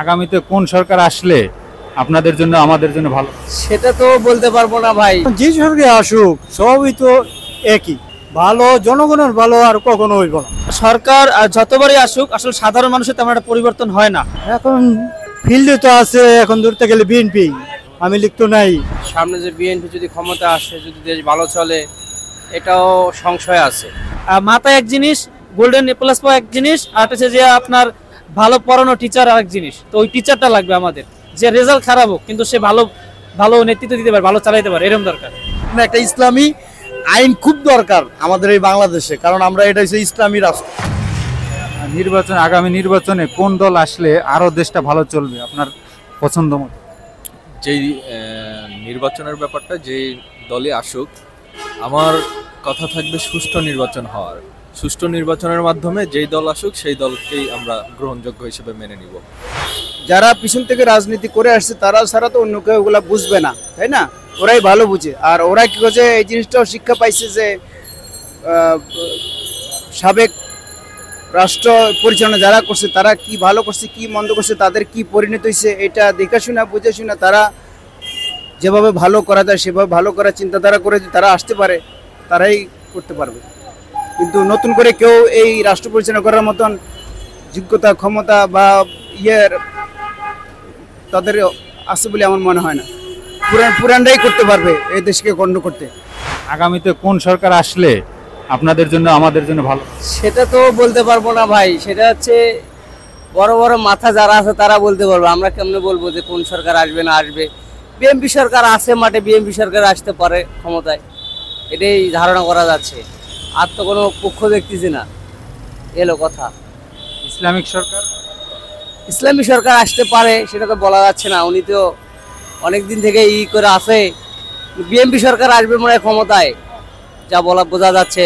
আগামীতে কোন সরকার আসলে আপনাদের জন্য আমাদের জন্য ভালো? সেটা তো বলতে পারবো না ভাই। যে সরকার আসুক সবই তো একই, ভালো জনগণের ভালো আর কখনো হইব না। সরকার যতবারই আসুক আসলে সাধারণ মানুষের তেমন একটা পরিবর্তন হয় না। এখন ফিল্ডে তো আছে, এখন ধরতে গেলে বিএনপি, আমি লিখতো নাই। সামনে যে বিএনপি যদি ক্ষমতা আসে, যদি দেশ ভালো চলে, এটাও সংশয় আছে। মাথায় এক জিনিস, গোল্ডেন এ প্লাস পাওয়া এক জিনিস, আর হচ্ছে যে আপনার ভালো পড়ানো টিচার আর এক জিনিস। তো ওই টিচারটা লাগবে আমাদের, যে রেজাল্ট খারাপ হোক কিন্তু সে ভালো ভালো নেতৃত্ব দিতে পারে, ভালো চালাইতে পারে, এরকম দরকার। একটা ইসলামী আইন খুব দরকার আমাদের এই বাংলাদেশে, কারণ আমরা এটা হচ্ছে ইসলামী রাষ্ট্র। নির্বাচন, আগামী নির্বাচনে কোন দল আসলে আরো দেশটা ভালো চলবে আপনার পছন্দ মতো? যেই নির্বাচনের ব্যাপারটা, যেই দলে আসুক, আমার কথা থাকবে সুষ্ঠু নির্বাচন হওয়ার। সুষ্ঠু নির্বাচনের মাধ্যমে যেই দল আসুক সেই দলকেই আমরা গ্রহণযোগ্য হিসেবে মেনে নিব। যারা পিছন থেকে রাজনীতি করে আসছে তারা ছাড়া তো অন্য কেউ ওগুলা বুঝবে না, তাই না? ওরাই ভালো বুঝে। আর ওরা কি করছে, এই জিনিসটাও শিক্ষা পাইছে যে সাবেক রাষ্ট্র পরিচালনা যারা করছে তারা কি ভালো করছে কি মন্দ করছে, তাদের কি পরিণত হয়েছে, এটা দেখাশোনা বুঝে শুনে তারা যেভাবে ভালো করা যায় সেভাবে ভালো করার চিন্তাধারা করে যদি তারা আসতে পারে, তারাই করতে পারবে। কিন্তু নতুন করে কেউ এই রাষ্ট্র পরিচালনা করার মতন যোগ্যতা ক্ষমতা বা তাদের আছে বলে আমার মনে হয় না। পুরানরাই করতে পারবে এই দেশকে গণ্য করতে। আগামীতে কোন সরকার আসলে আপনাদের জন্য আমাদের জন্য ভালো? সেটা তো বলতে পারবো না ভাই। সেটা হচ্ছে বড় বড় মাথা যারা আছে তারা বলতে পারবে। আমরা কেমনে বলবো যে কোন সরকার আসবে না আসবে? বিএনপি সরকার আছে মাঠে, বিএনপি সরকার আসতে পারে ক্ষমতায়, এটাই ধারণা করা যাচ্ছে। আর তো কোনো পক্ষ দেখতেছি না, এলো কথা। ইসলামিক সরকার, ইসলামী সরকার আসতে পারে, সেটা তো বলা যাচ্ছে না। উনি তো অনেক দিন থেকে করে আছে। বিএনপি সরকার আসবে মনে হয় ক্ষমতায়, যা বোঝা যাচ্ছে।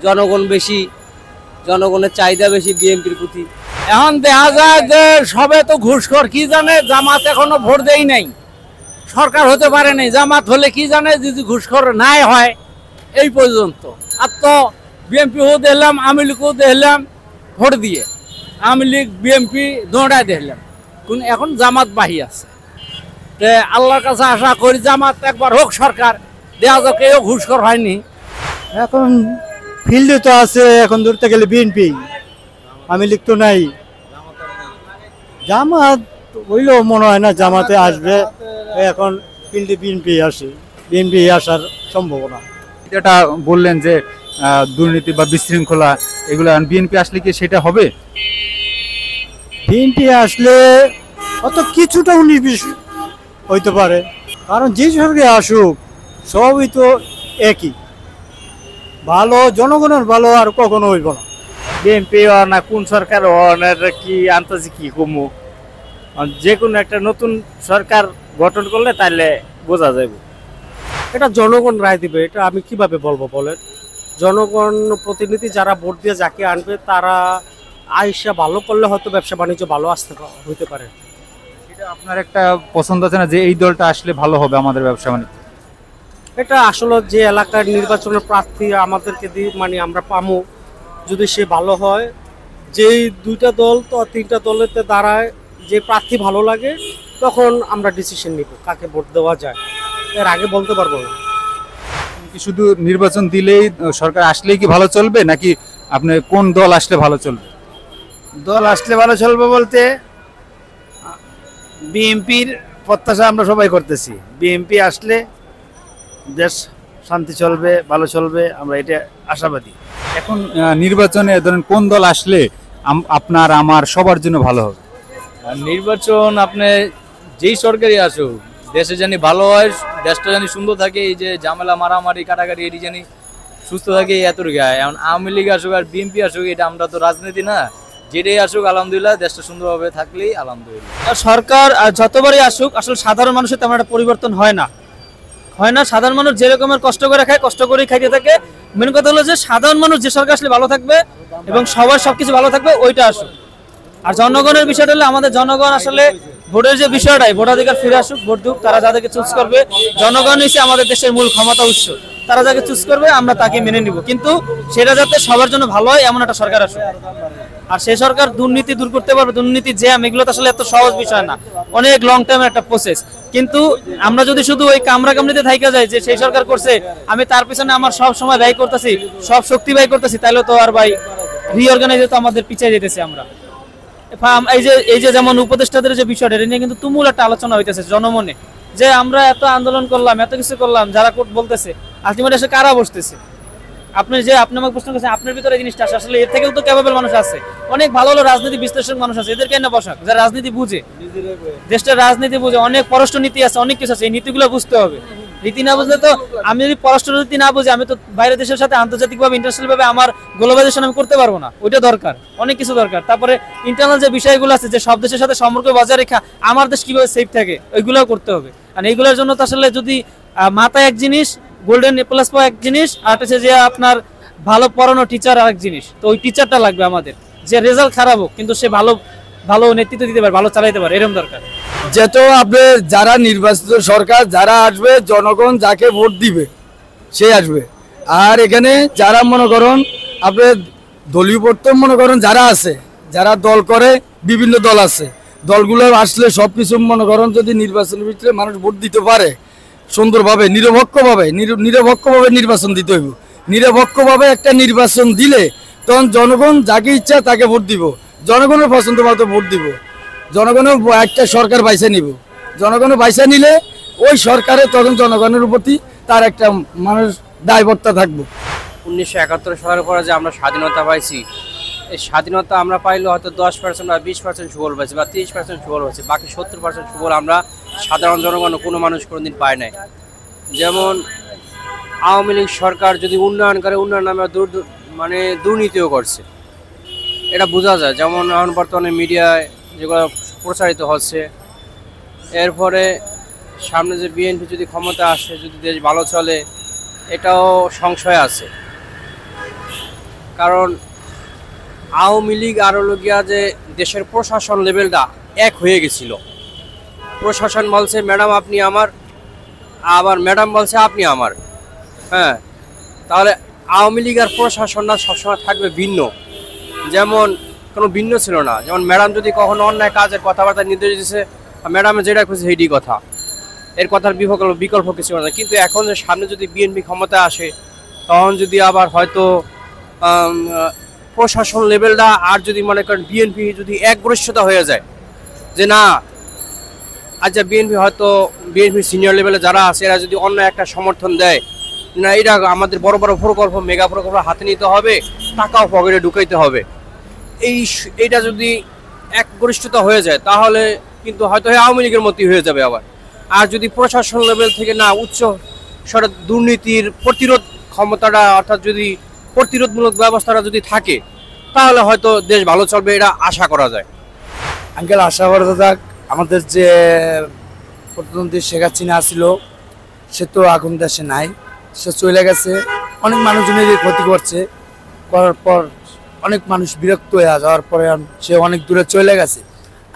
জনগণ বেশি, জনগণের চাহিদা বেশি বিএনপির প্রতি। এখন দেখা যায় যে সবে তো ঘুষখোর, কি জানে জামাত এখনো ভোট দেই নাই, সরকার হতে পারে নাই। জামাত হলে কি জানে যদি ঘুষখোর নাই হয় এই পর্যন্ত। আর তো বিএনপিও দেখলাম, আওয়ামী লীগও দেখলাম ভোট দিয়ে, আওয়ামী লীগ বিএনপি দৌড়ায় দেখলাম, কোন এখন জামাত বাহি আছে। আল্লাহর কাছে আশা করি জামাত একবার হোক সরকার, দেওয়া যাক, কেউ ঘুষখোর হয়নি। এখন ফিল্ডে তো আছে, এখন ধরতে গেলে বিএনপি, আমি লিখতো নাই। জামাত হইলেও মনে হয় না জামাতে আসবে। এখন ফিল্ডে বিএনপি আসে, বিএনপি আসার সম্ভাবনা। যেটা বললেন যে দুর্নীতি বা বিশৃঙ্খলা, এগুলো বিএনপি আসলে কি সেটা হবে? বিএনপি আসলে অত কিছুটা 19-20 হইতে পারে, কারণ যে সরকার আসুক সবই তো একই, ভালো জনগণের ভালো আর কখনো হইব না। বিএনপি না কোন সরকার কি আনতেছে কি কমু, যে কোনো একটা নতুন সরকার গঠন করলে তাহলে বোঝা যাবে। এটা জনগণ রায় দিবে, এটা আমি কিভাবে বলবো বলেন? জনগণ প্রতিনিধি যারা ভোট দিয়ে যাকে আনবে তারা আইসা ভালো করলে হয়তো ব্যবসা বাণিজ্য ভালো হইতে পারে। এটা আপনার একটা পছন্দ আছে না যে এই দলটা আসলে ভালো হবে আমাদের ব্যবসা বাণিজ্য? এটা আসলে যে এলাকার নির্বাচনের প্রার্থী আমাদেরকে দিয়ে মানে আমরা পামো, যদি সে ভালো হয়, যেই দুইটা দল তো তিনটা দলেতে দাঁড়ায়, যে প্রার্থী ভালো লাগে তখন আমরা ডিসিশন নিব কাকে ভোট দেওয়া যায়। এর আগে বলতে পারবো না। কি শুধু নির্বাচন দিলেই সরকার আসলেই কি ভালো চলবে, নাকি আপনি কোন দল আসলে ভালো চলবে? দল আসলে ভালো চলবে বলতে বিএনপির প্রত্যাশা আমরা সবাই করতেছি। বিএনপি আসলে দেশ শান্তি চলবে, ভালো চলবে, আমরা এটা আশাবাদী। এখন নির্বাচনে ধরেন কোন দল আসলে আপনার আমার সবার জন্য ভালো হবে? নির্বাচন আপনি যেই সরকারই আসুক, দেশে জানি ভালো হয়, দেশটা জানি সুন্দর থাকে, এই যে ঝামেলা মারামারি কাটাকাটি এটি জানি সুস্থ থাকে, এতটুকু। এখন আওয়ামী লীগ আসুক আর বিএনপি আসুক, এটা আমরা তো রাজনীতি না, যেটাই আসুক আলহামদুলিল্লাহ, দেশটা সুন্দরভাবে থাকলেই আলহামদুলিল্লাহ। সরকার যতবারই আসুক আসলে সাধারণ মানুষের তেমন একটা পরিবর্তন হয় না। সাধারণ মানুষ যেরকমের কষ্ট করে খায়, কষ্ট করেই খাইতে থাকে। মেন কথা হলো যে সাধারণ মানুষ যে সরকার আসলে ভালো থাকবে এবং সবার সবকিছু ভালো থাকবে, ওইটা আসুক। আর জনগণের বিষয়টা হলে আমাদের জনগণ আসলে ভোটের যে বিষয়টাই, ভোটাধিকার ফিরে আসুক, ভোট দিক, তারা যাদেরকে চুজ করবে, জনগণ হচ্ছে আমাদের দেশের মূল ক্ষমতা উৎস, তারা যাকে চুজ করবে আমরা তাকে মেনে নিব, কিন্তু সেটা যাতে সবার জন্য ভালো হয় এমন একটা সরকার আসুক। আর সেই সরকার দুর্নীতি দূর করতে পারবে, দুর্নীতি জ্যাম এগুলো তো আসলে এত সহজ বিষয় না, অনেক লং টাইমের একটা প্রসেস। কিন্তু আমরা যদি শুধু ওই কামড়িতে থাইকা যাই যে সেই সরকার করছে আমি তার পিছনে আমার সব সময় ব্যয় করতেছি, সব শক্তি ব্যয় করতেছি, তাহলে তো আর ভাই রিঅর্গানাইজে তো আমাদের পিছিয়ে যেতেছি আমরা। এই যে যেমন উপদেষ্টাদের যে বিষয়টা, এটা নিয়ে কিন্তু তুমুল একটা আলোচনা হইতেছে জনমনে, যে আমরা এত আন্দোলন করলাম, এত কিছু করলাম, যারা বলতেছে আলটিমেট এসে কারা বসতেছে। আপনি আমাকে প্রশ্ন করছেন আপনার ভিতরে এই জিনিসটা আসলে এর থেকেও তো ক্যাপেবল মানুষ আছে, অনেক ভালো ভালো রাজনীতি বিশ্লেষক মানুষ আছে, এদেরকে না বসাক যারা রাজনীতি বুঝে, দেশটার রাজনীতি বুঝে, অনেক পররাষ্ট্র নীতি আছে, অনেক কিছু আছে, এই নীতিগুলো বুঝতে হবে। নীতি না বুঝলে তো, আমি যদি পররাষ্ট্র নীতি না বুঝি আমি তো বাইরের দেশের সাথে আন্তর্জাতিকভাবে ইন্টারন্যাশনাল ভাবে আমার গ্লোবালাইজেশন আমি করতে পারবো না, ওইটা দরকার, অনেক কিছু দরকার। তারপরে ইন্টারনাল যে বিষয়গুলো আছে, যে সব দেশের সাথে সম্পর্ক বজায় রেখা আমার দেশ কিভাবে সেফ থাকে, ওইগুলোও করতে হবে। আর এইগুলোর জন্য তো আসলে যদি মাথায় এক জিনিস, গোল্ডেন প্লাস এক জিনিস, আর হচ্ছে যে আপনার ভালো পড়ানো টিচার আরেক জিনিস, তো ওই টিচারটা লাগবে আমাদের, যে রেজাল্ট খারাপ হোক কিন্তু সে ভালো নেতৃত্ব দিতে পারে, ভালো চালাইতে পারে, এরকম দরকার। যেহেতু আপনি যারা নির্বাচিত সরকার যারা আসবে, জনগণ যাকে ভোট দিবে সে আসবে। আর এখানে যারা মনে করেন আপনি দলীয় প্রত্যয় মনে করেন যারা আছে, যারা দল করে, বিভিন্ন দল আছে, দলগুলো আসলে সব কিছু মনে করেন যদি নির্বাচনের ভিতরে মানুষ ভোট দিতে পারে সুন্দরভাবে, নিরপেক্ষভাবে নির্বাচন দিতে হইব। নিরপেক্ষভাবে একটা নির্বাচন দিলে তখন জনগণ যাকে ইচ্ছা তাকে ভোট দিব, জনগণের পছন্দ মতো ভোট দিব, জনগণের একটা সরকার বাইসা নিব, জনগণের বাইসা নিলে ওই সরকারে তখন জনগণের প্রতি তার একটা মানুষ দায়বদ্ধতা থাকবে। 1971 সালের পরে যে আমরা স্বাধীনতা পাইছি, এই স্বাধীনতা আমরা পাইলে হয়তো 10% বা 20% সুফল পাইছি বা 30% সুফল পাইছি, বাকি 70% সুফল আমরা সাধারণ জনগণ কোনো মানুষ কোনোদিন পায় নাই। যেমন আওয়ামী লীগ সরকার যদি উন্নয়ন করে, উন্নয়ন নামে দুর্নীতিও করছে, এটা বোঝা যায়। যেমন এখন বর্তমানে মিডিয়ায় যেগুলো প্রচারিত হচ্ছে, এরপরে সামনে যে বিএনপি যদি ক্ষমতা আসে, যদি দেশ ভালো চলে, এটাও সংশয় আছে। কারণ আওয়ামী লীগ আর লগিয়া যে দেশের প্রশাসন লেভেলটা এক হয়ে গেছিল, প্রশাসন বলছে ম্যাডাম আপনি আমার, আবার ম্যাডাম বলছে আপনি আমার। হ্যাঁ, তাহলে আওয়ামী লীগ আর প্রশাসনটা সবসময় থাকবে ভিন্ন, যেমন কোনো ভিন্ন ছিল না। যেমন ম্যাডাম যদি কখনো অন্যায় কাজের কথাবার্তা নির্দেশ দিচ্ছে, ম্যাডামে যেটা খুঁজছে সেইটি কথা, এর কথার বিকল্প কিছু না। কিন্তু এখন যে সামনে যদি বিএনপি ক্ষমতা আসে, তখন যদি আবার হয়তো প্রশাসন লেভেলটা আর যদি মনে করেন বিএনপি যদি একগ্রস্ততা হয়ে যায়, যে না আচ্ছা বিএনপি সিনিয়র লেভেলে যারা আছে এরা যদি অন্য একটা সমর্থন দেয়, না এটা আমাদের বড় বড় প্রকল্প, মেগা প্রকল্প হাতে নিতে হবে, টাকাও পকেটে ঢুকাইতে হবে, এইটা যদি একগ্রস্ততা হয়ে যায় তাহলে কিন্তু হয়তো আওয়ামী লীগের মতোই হয়ে যাবে আবার। আর যদি প্রশাসন লেভেল থেকে না উচ্চ স্তরে দুর্নীতির প্রতিরোধ ক্ষমতাটা, অর্থাৎ যদি প্রতিরোধমূলক ব্যবস্থাটা যদি থাকে, তাহলে হয়তো দেশ ভালো চলবে, এটা আশা করা যায়। আঙ্কেল আশা করা যাক। আমাদের যে প্রধানমন্ত্রী শেখ হাসিনা ছিল, সে তো এখন দেশে নাই, সে চলে গেছে, অনেক মানুষজনেরই ক্ষতি করছে, করার পর অনেক মানুষ বিরক্ত হয়ে যাওয়ার পরে সে অনেক দূরে চলে গেছে।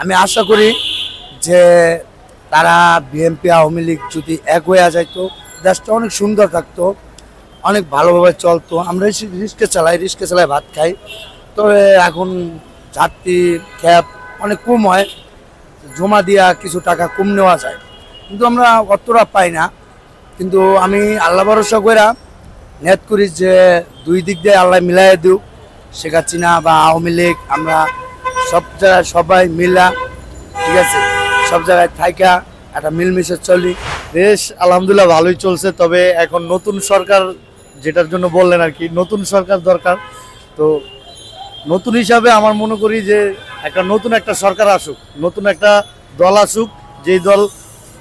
আমি আশা করি যে তারা বিএনপি আওয়ামী লীগ যদি এক হয়ে যাইতো, দেশটা অনেক সুন্দর থাকতো, অনেক ভালোভাবে চলতো। আমরা রিস্কে চালাই ভাত খাই, তবে এখন যাত্রী ক্যাব অনেক কম হয়, জমা দিয়া কিছু টাকা কম নেওয়া যায়, কিন্তু আমরা অতটা পাই না। কিন্তু আমি আল্লাহ ভরসা করে নিয়ত করি যে দুই দিক দিয়ে আল্লাহ মিলাই দিক, শেখ হাসিনা বা আওয়ামী লীগ, আমরা সব জায়গায় সবাই মিলা, ঠিক আছে, সব জায়গায় থাইকা একটা মিলমিশে চলি। দেশ আলহামদুলিল্লাহ ভালোই চলছে, তবে এখন নতুন সরকার, যেটার জন্য বললেন আর কি, নতুন সরকার দরকার। তো নতুন হিসাবে আমার মনে করি যে নতুন একটা সরকার আসুক, নতুন একটা দল আসুক, যেই দল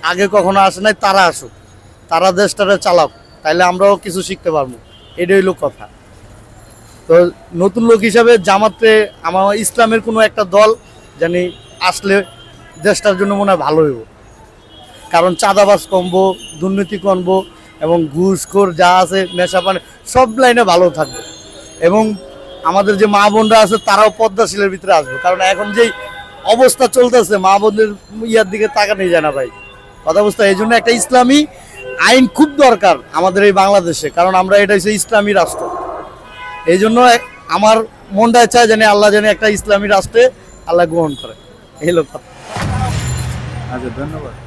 আগে কখনো আসে নাই তারা আসুক, তারা দেশটাকে চালাক, তাইলে আমরাও কিছু শিখতে পারবো, এটাই হলো কথা। তো নতুন লোক হিসাবে জামাতে আমার ইসলামের কোনো একটা দল জানি আসলে দেশটার জন্য মনে হয় ভালো হইব, কারণ চাঁদাবাজ কমবো, দুর্নীতি কমবো, এবং ঘুষখোর যা আছে নেশা পানি সব লাইনে ভালো থাকবে, এবং আমাদের যে মা বোনরা আছে তারাও পদ্মাশীলের ভিতরে আসবে। কারণ এখন যেই অবস্থা চলতেছে, মা বোনদের ইয়ার দিকে তাকানো যায় না ভাই, কথা বুঝতে। এই জন্য একটা ইসলামী আইন খুব দরকার আমাদের এই বাংলাদেশে, কারণ আমরা এটা হচ্ছে ইসলামী রাষ্ট্র। এই জন্য আমার মনটা চায় জানি আল্লাহ জানি একটা ইসলামী রাষ্ট্রে আল্লাহ গ্রহণ করে, এই হলো কথা। আচ্ছা, ধন্যবাদ।